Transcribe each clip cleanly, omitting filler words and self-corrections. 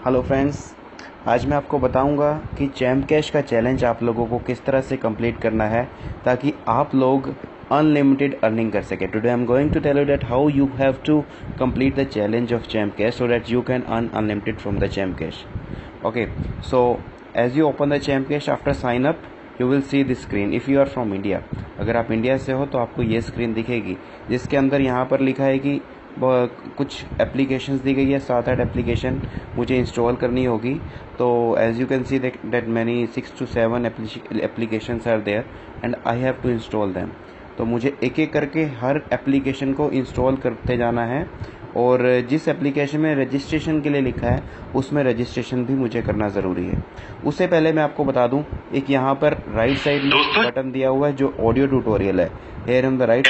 Hello friends, आज मैं आपको बताऊंगा कि चैम्प कैश का चैलेंज आप लोगों को किस तरह से कंप्लीट करना है ताकि आप लोग अनलिमिटेड अर्निंग कर सके। Today I am going to tell you that how you have to complete the challenge of Champ Cash so that you can earn unlimited from the Champ Cash. Okay, so as you open the Champ Cash after sign up you will see this screen. If you are from India, अगर आप India से हो तो आपको ये screen दिखेगी जिसके अंदर यहाँ पर लिखा है कि कुछ एप्लीकेशंस दी गई है, 7-8 एप्लीकेशन मुझे इंस्टॉल करनी होगी। तो as you can see that many 6 to 7 applications are there and I have to install them. तो मुझे एक एक करके हर एप्लीकेशन को इंस्टॉल करते जाना है और जिस एप्लीकेशन में रजिस्ट्रेशन के लिए लिखा है उसमें रजिस्ट्रेशन भी मुझे करना ज़रूरी है। उससे पहले मैं आपको बता दूं, एक यहाँ पर राइट साइड में बटन दिया हुआ है जो ऑडियो ट्यूटोरियल है। Here on the right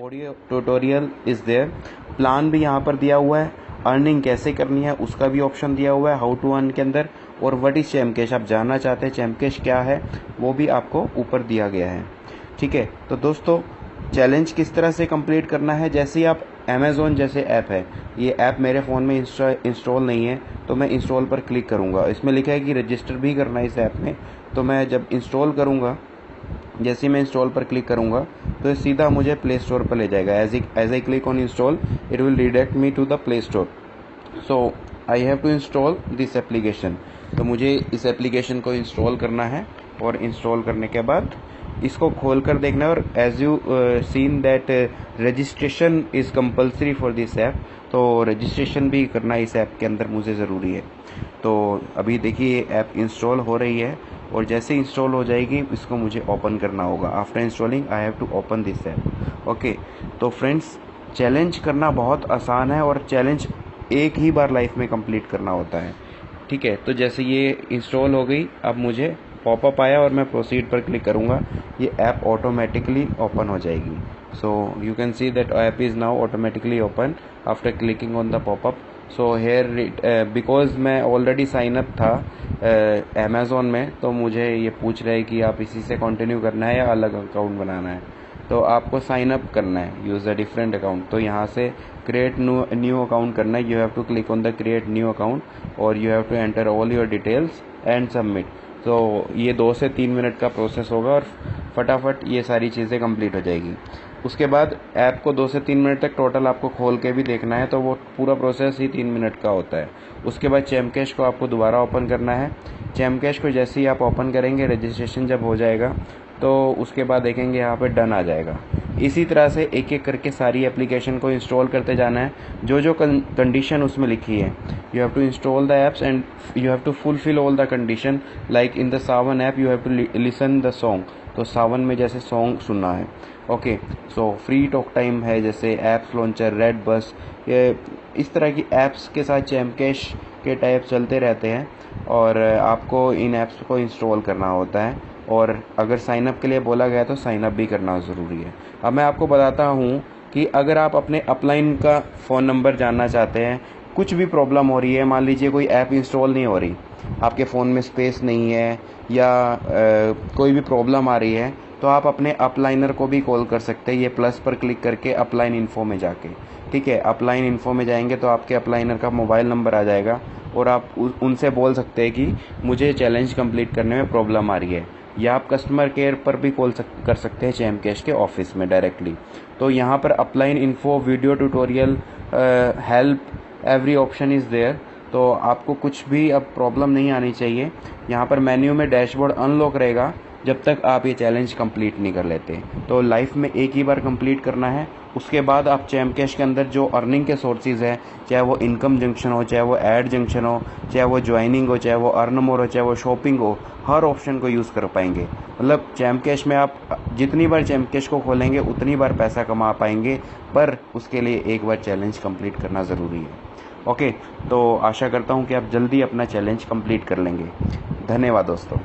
audio tutorial is there. Plan भी यहाँ पर दिया हुआ है, अर्निंग कैसे करनी है उसका भी ऑप्शन दिया हुआ है हाउ टू अर्न के अंदर, और व्हाट इज़ चैम्प कैश, आप जानना चाहते हैं चैम्प कैश क्या है वो भी आपको ऊपर दिया गया है। ठीक है, तो दोस्तों चैलेंज किस तरह से कंप्लीट करना है, जैसे ही आप अमेज़ॉन जैसे ऐप है, ये ऐप मेरे फ़ोन में इंस्टॉल नहीं है तो मैं इंस्टॉल पर क्लिक करूँगा। इसमें लिखा है कि रजिस्टर भी करना है इस ऐप में, तो मैं जब इंस्टॉल करूँगा, जैसे ही मैं इंस्टॉल पर क्लिक करूँगा तो सीधा मुझे प्ले स्टोर पर ले जाएगा। As I click on install it will redirect me to the Play Store. So I have to install this application. तो मुझे इस एप्लीकेशन को इंस्टॉल करना है और इंस्टॉल करने के बाद इसको खोल कर देखना है। और as you seen that registration is compulsory for this app, तो रजिस्ट्रेशन भी करना इस ऐप के अंदर मुझे ज़रूरी है। तो अभी देखिए ऐप इंस्टॉल हो रही है और जैसे इंस्टॉल हो जाएगी इसको मुझे ओपन करना होगा। After installing I have to open this app. Okay, तो फ्रेंड्स चैलेंज करना बहुत आसान है और चैलेंज एक ही बार लाइफ में कंप्लीट करना होता है। ठीक है, तो जैसे ये इंस्टॉल हो गई, अब मुझे पॉपअप आया और मैं प्रोसीड पर क्लिक करूँगा, ये ऐप ऑटोमेटिकली ओपन हो जाएगी। So you can see that app is now automatically open after clicking on the popup. So here because मैं ऑलरेडी साइन अप था अमेज़ॉन में, तो मुझे ये पूछ रहा है कि आप इसी से कंटिन्यू करना है या अलग अकाउंट बनाना है। तो आपको साइन अप करना है, यूज़ अ डिफरेंट अकाउंट। तो यहाँ से क्रिएट न्यू अकाउंट करना है। You have to click on the create new account और you have to enter all your details and submit. तो ये 2 से 3 मिनट का प्रोसेस होगा और फटाफट ये सारी चीज़ें कंप्लीट हो जाएगी। उसके बाद ऐप को 2 से 3 मिनट तक टोटल आपको खोल के भी देखना है, तो वो पूरा प्रोसेस ही 3 मिनट का होता है। उसके बाद चैम्प कैश को आपको दोबारा ओपन करना है। चैम्प कैश को जैसे ही आप ओपन करेंगे, रजिस्ट्रेशन जब हो जाएगा तो उसके बाद देखेंगे यहाँ पे डन आ जाएगा। इसी तरह से एक एक करके सारी एप्लीकेशन को इंस्टॉल करते जाना है जो जो कंडीशन उसमें लिखी है। You have to install the apps and you have to fulfil all the condition. Like in the Saavn app you have to listen the song, तो सावन में जैसे सॉन्ग सुनना है। Okay, so free talk time है, जैसे एप्स लॉन्चर, रेड बस, ये इस तरह की एप्स के साथ चैम्प कैश के टाइप चलते रहते हैं और आपको इन एप्स को इंस्टॉल करना होता है। और अगर साइनअप के लिए बोला गया तो साइनअप भी करना ज़रूरी है। अब मैं आपको बताता हूँ कि अगर आप अपने अपलाइन का फ़ोन नंबर जानना चाहते हैं, कुछ भी प्रॉब्लम हो रही है, मान लीजिए कोई ऐप इंस्टॉल नहीं हो रही, आपके फ़ोन में स्पेस नहीं है या कोई भी प्रॉब्लम आ रही है, तो आप अपने अपलाइनर को भी कॉल कर सकते हैं। ये प्लस पर क्लिक करके अपलाइन इन्फो में जाके, ठीक है, अपलाइन इन्फो में जाएंगे तो आपके अपलाइनर का मोबाइल नंबर आ जाएगा और आप उनसे बोल सकते हैं कि मुझे चैलेंज कंप्लीट करने में प्रॉब्लम आ रही है, या आप कस्टमर केयर पर भी कॉल कर सकते हैं चैम्प कैश के ऑफिस में डायरेक्टली। तो यहाँ पर upline info, video tutorial, help, every option is there. तो आपको कुछ भी अब प्रॉब्लम नहीं आनी चाहिए। यहाँ पर मेन्यू में डैशबोर्ड अनलॉक रहेगा जब तक आप ये चैलेंज कंप्लीट नहीं कर लेते। तो लाइफ में एक ही बार कंप्लीट करना है। उसके बाद आप चैम्प कैश के अंदर जो अर्निंग के सोर्सेज हैं, चाहे वो इनकम जंक्शन हो, चाहे वो ऐड जंक्शन हो, चाहे वो ज्वाइनिंग हो, चाहे वो अर्न मोर हो, चाहे वो शॉपिंग हो, हर ऑप्शन को यूज़ कर पाएंगे। मतलब चैम्प कैश में आप जितनी बार चैम्प कैश को खोलेंगे उतनी बार पैसा कमा पाएंगे, पर उसके लिए एक बार चैलेंज कंप्लीट करना ज़रूरी है। ओके, तो आशा करता हूँ कि आप जल्दी अपना चैलेंज कंप्लीट कर लेंगे। धन्यवाद दोस्तों।